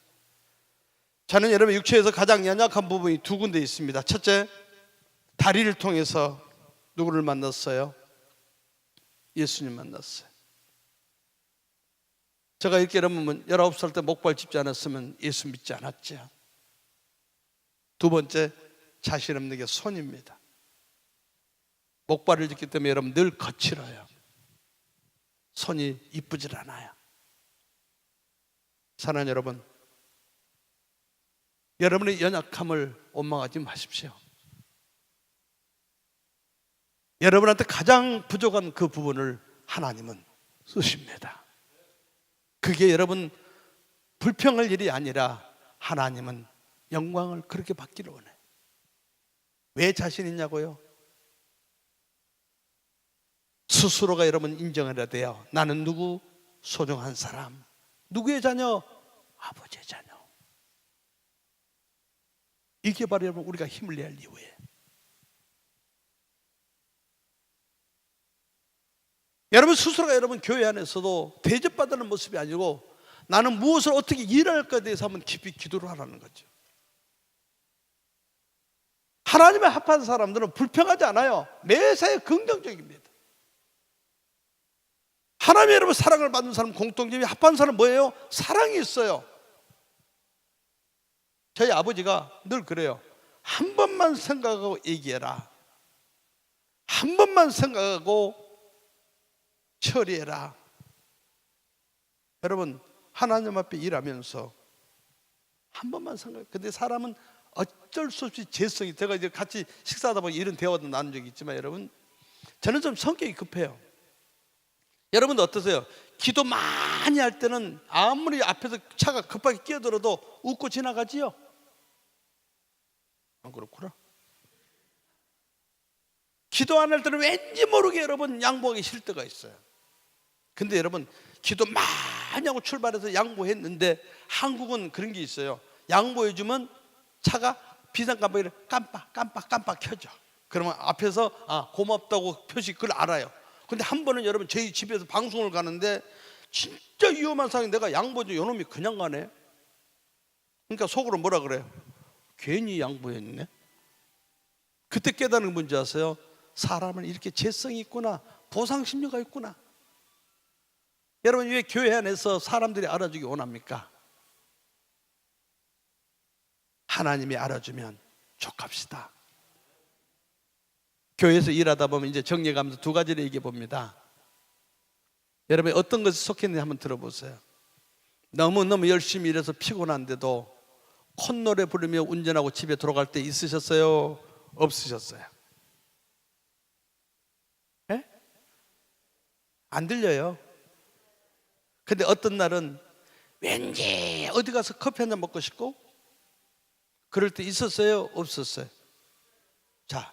저는 여러분 육체에서 가장 연약한 부분이 두 군데 있습니다. 첫째, 다리를 통해서 누구를 만났어요? 예수님 만났어요. 제가 이렇게 여러분 19살 때 목발 짚지 않았으면 예수 믿지 않았죠. 두 번째, 자신 없는 게 손입니다. 목발을 짚기 때문에 여러분 늘 거칠어요. 손이 이쁘질 않아요. 사랑하는 여러분, 여러분의 연약함을 원망하지 마십시오. 여러분한테 가장 부족한 그 부분을 하나님은 쓰십니다. 그게 여러분 불평할 일이 아니라 하나님은 영광을 그렇게 받기를 원해요. 왜 자신 있냐고요? 스스로가 여러분 인정해야 돼요. 나는 누구? 소중한 사람. 누구의 자녀? 아버지의 자녀. 이게 바로 여러분 우리가 힘을 내야 할 이유예요. 여러분 스스로가 여러분 교회 안에서도 대접받는 모습이 아니고 나는 무엇을 어떻게 일할까에 대해서 한번 깊이 기도를 하라는 거죠. 하나님의 합한 사람들은 불평하지 않아요. 매사에 긍정적입니다. 하나님의 여러분 사랑을 받는 사람 공통점이 합한 사람은 뭐예요? 사랑이 있어요. 저희 아버지가 늘 그래요. 한 번만 생각하고 얘기해라. 한 번만 생각하고 처리해라. 여러분 하나님 앞에 일하면서 한 번만 생각해. 근데 사람은 어쩔 수 없이 재성이, 제가 이제 같이 식사하다 보니 이런 대화도 나눈 적이 있지만 여러분 저는 좀 성격이 급해요. 여러분도 어떠세요? 기도 많이 할 때는 아무리 앞에서 차가 급하게 끼어들어도 웃고 지나가지요? 안 그렇구나. 기도 안 할 때는 왠지 모르게 여러분 양보하기 싫을 때가 있어요. 근데 여러분 기도 많이 하고 출발해서 양보했는데 한국은 그런 게 있어요. 양보해주면 차가 비상깜빡이를 깜빡 켜져. 그러면 앞에서 고맙다고 표시 그걸 알아요. 근데 한 번은 여러분 저희 집에서 방송을 가는데 진짜 위험한 상황에 내가 양보해줘. 요놈이 그냥 가네. 그러니까 속으로 뭐라 그래요? 괜히 양보했네. 그때 깨달은 게 뭔지 아세요? 사람은 이렇게 재성이 있구나, 보상심리가 있구나. 여러분, 왜 교회 안에서 사람들이 알아주기 원합니까? 하나님이 알아주면 족합시다. 교회에서 일하다 보면 이제 정리해가면서 두 가지를 얘기해 봅니다. 여러분, 어떤 것에 속했는지 한번 들어보세요. 너무너무 열심히 일해서 피곤한데도 콧노래 부르며 운전하고 집에 돌아갈 때 있으셨어요? 없으셨어요? 예? 안 들려요. 근데 어떤 날은 왠지 어디 가서 커피 한잔 먹고 싶고 그럴 때 있었어요? 없었어요? 자,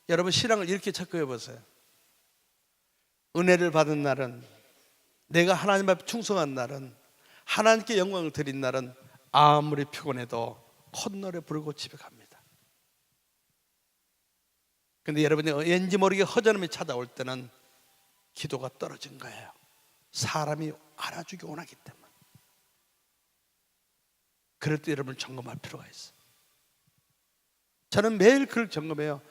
여러분, 신앙을 이렇게 체크해 보세요. 은혜를 받은 날은, 내가 하나님 앞에 충성한 날은, 하나님께 영광을 드린 날은 아무리 피곤해도 콧노래 부르고 집에 갑니다. 근데 여러분이 왠지 모르게 허전함이 찾아올 때는 기도가 떨어진 거예요. 사람이 알아주기 원하기 때문에. 그럴 때 여러분 점검할 필요가 있어요. 저는 매일 그걸 점검해요.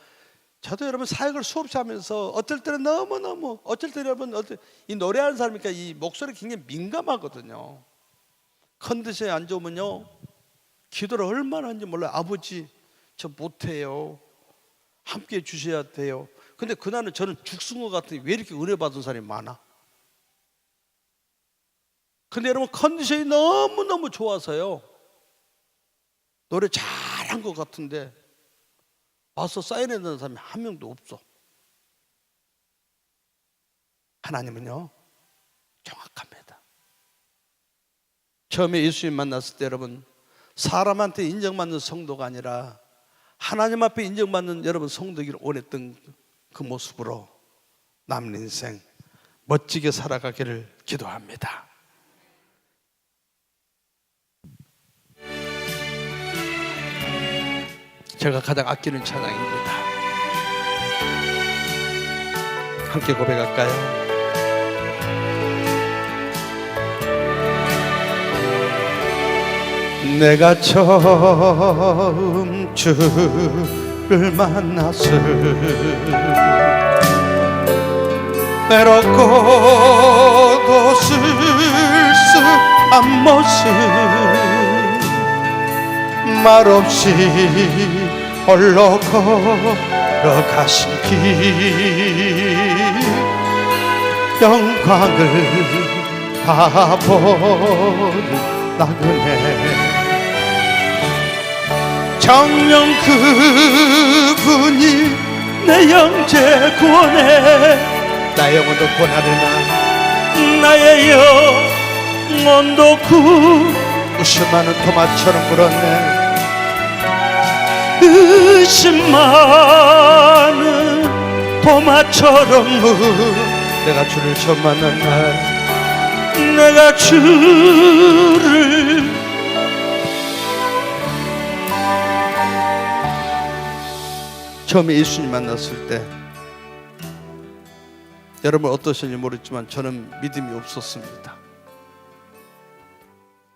저도 여러분 사역을 수없이 하면서 어쩔 때는 너무너무, 어쩔 때는 여러분 이 노래하는 사람이니까 이 목소리 굉장히 민감하거든요. 컨디션이 안 좋으면요, 기도를 얼마나 하는지 몰라요. 아버지, 저 못해요. 함께 해주셔야 돼요. 근데 그날은 저는 죽순 것 같으니 왜 이렇게 은혜 받은 사람이 많아? 근데 여러분, 컨디션이 너무너무 좋아서요, 노래 잘한 것 같은데 와서 사인해주는 사람이 한 명도 없어. 하나님은요 정확합니다. 처음에 예수님 만났을 때 여러분, 사람한테 인정받는 성도가 아니라 하나님 앞에 인정받는 여러분 성도기를 원했던 그 모습으로 남은 인생 멋지게 살아가기를 기도합니다. 제가 가장 아끼는 찬양입니다. 함께 고백할까요? 내가 처음 주를 만났을 외롭고도 쓸쓸한 모습, 말없이 홀로 걸어가신 길, 영광을 다 버린 나그네, 정녕 그분이 내 영재 구원해, 나의 영혼도 구원하려나, 나의 영혼도 의심 많은 토마처럼 불었네. 의심 많은 토마처럼 내가 주를 처음 만난 날, 내가 주를 처음에 예수님 만났을 때 여러분 어떠신지 모르지만 저는 믿음이 없었습니다.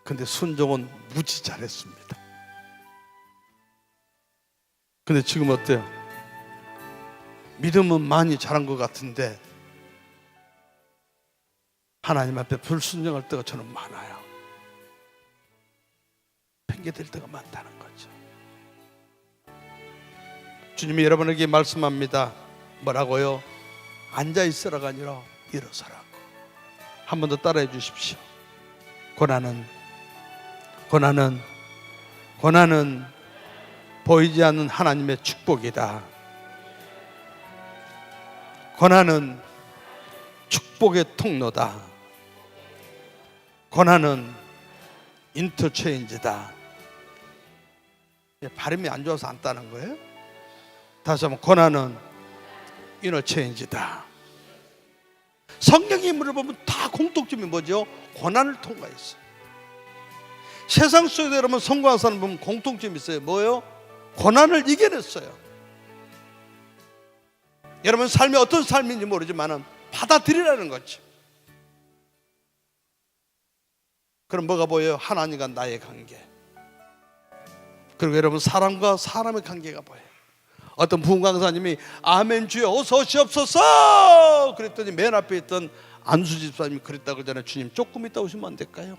근데 순종은 무지 잘했습니다. 근데 지금 어때요? 믿음은 많이 잘한 것 같은데 하나님 앞에 불순종할 때가 저는 많아요. 핑계댈 때가 많다는 거죠. 주님이 여러분에게 말씀합니다. 뭐라고요? 앉아있으라가 아니라 일어서라고. 한 번 더 따라해 주십시오. 고난은 보이지 않는 하나님의 축복이다. 고난은 축복의 통로다. 고난은 인터체인지다. 발음이 안 좋아서 안 따는 거예요? 다시 한번, 고난은 인터체인지다. 성경 인물을 보면 다 공통점이 뭐죠? 고난을 통과했어요. 세상 속에 여러분 성공한 사람 보면 공통점이 있어요. 뭐예요? 고난을 이겨냈어요. 여러분 삶이 어떤 삶인지 모르지만 받아들이라는 거죠. 그럼 뭐가 보여요? 하나님과 나의 관계. 그리고 여러분 사람과 사람의 관계가 보여요. 어떤 부흥 강사님이 아멘 주여 어서 오시옵소서 그랬더니 맨 앞에 있던 안수 집사님이 그랬다고 그러잖아요. 주님 조금 있다 오시면 안 될까요?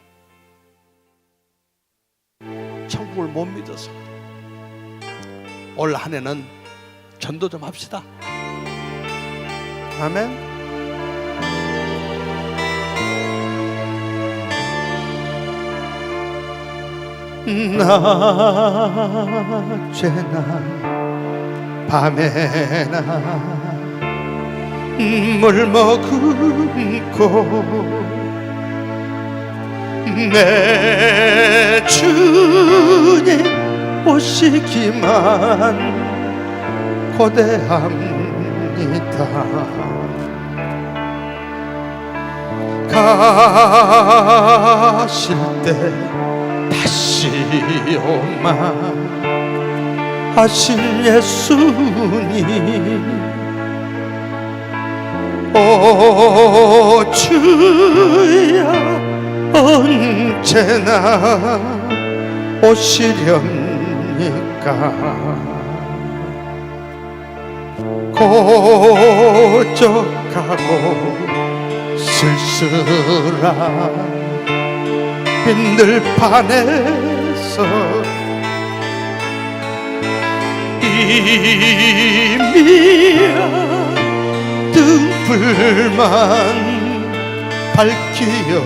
천국을 못 믿어서. 올 한 해는 전도 좀 합시다. 아멘. 낮에나 밤에나 물 머금고 내 주님 오시기만 고대합니다. 가실 때 다시 오마 하신 예수님 오 주야 언제나 오시렵니까 고적하고 쓸쓸한 빈들판에서 이미야 등불만 밝히어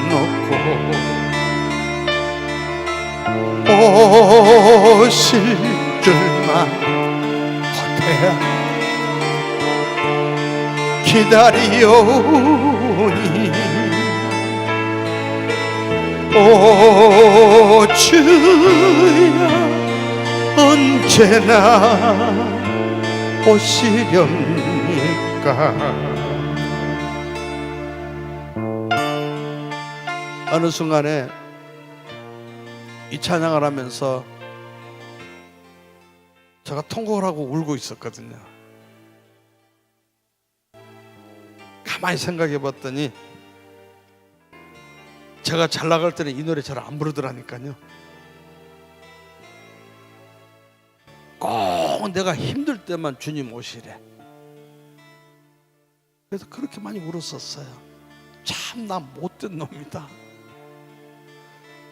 놓고 오실 줄만 거대하 기다리오니 오 주야 언제나 오시렵니까. 어느 순간에 이 찬양을 하면서 제가 통곡을 하고 울고 있었거든요. 가만히 생각해 봤더니 제가 잘 나갈 때는 이 노래 잘 안 부르더라니까요. 꼭 내가 힘들 때만 주님 오시래. 그래서 그렇게 많이 울었었어요. 참 나 못된 놈이다.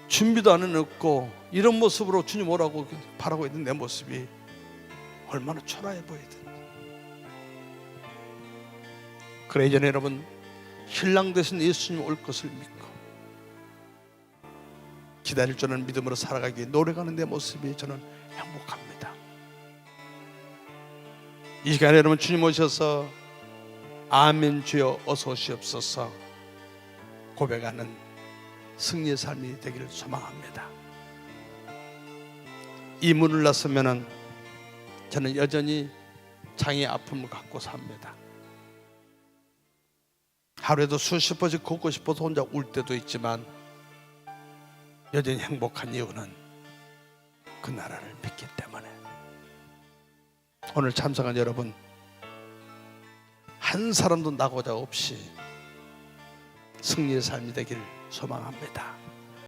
준비도 안 해놓고 이런 모습으로 주님 오라고 바라고 있는 내 모습이 얼마나 초라해 보이든. 그래 이전에 여러분 신랑 되신 예수님 올 것을 믿고 기다릴 줄 아는 믿음으로 살아가기에 노력하는 내 모습이 저는 행복합니다. 이 시간에 여러분 주님 오셔서 아멘 주여 어서 오시옵소서 고백하는 승리의 삶이 되기를 소망합니다. 이 문을 나서면은 저는 여전히 장의 아픔을 갖고 삽니다. 하루에도 수십 번씩 걷고 싶어서 혼자 울 때도 있지만 여전히 행복한 이유는 그 나라를 믿기 때문에. 오늘 참석한 여러분 한 사람도 나고자 없이 승리의 삶이 되길 소망합니다.